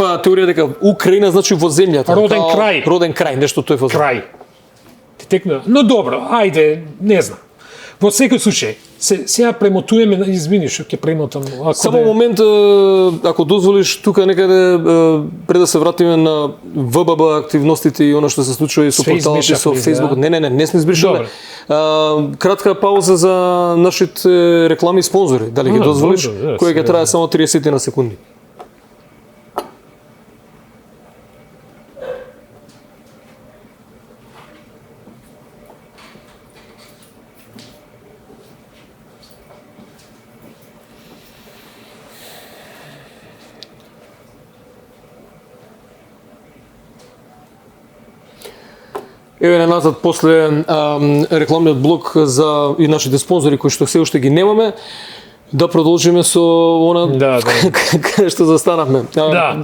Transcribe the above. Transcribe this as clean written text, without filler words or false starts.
некаква теорија дека Украина значи во земјата. Роден крај. Роден крај, нешто тој фазон. Крај. Ти текна. Но добро, ајде, не знам. Во секој случај, сега премотуваме, извини што ќе премотам. Само момент, ако дозволиш, тука некаде пред да се вратиме на ВББ активностите и она што се случува и со порталите со Facebook. Не сме избришале. Кратка пауза за нашите реклами и спонзори. Дали ги дозволиш? Кој ќе трае само 30 на секунди. Еве назад после рекламниот блок за и нашите спонзори кои што се уште ги немаме, да продолжиме со она каде што застанавме. Да.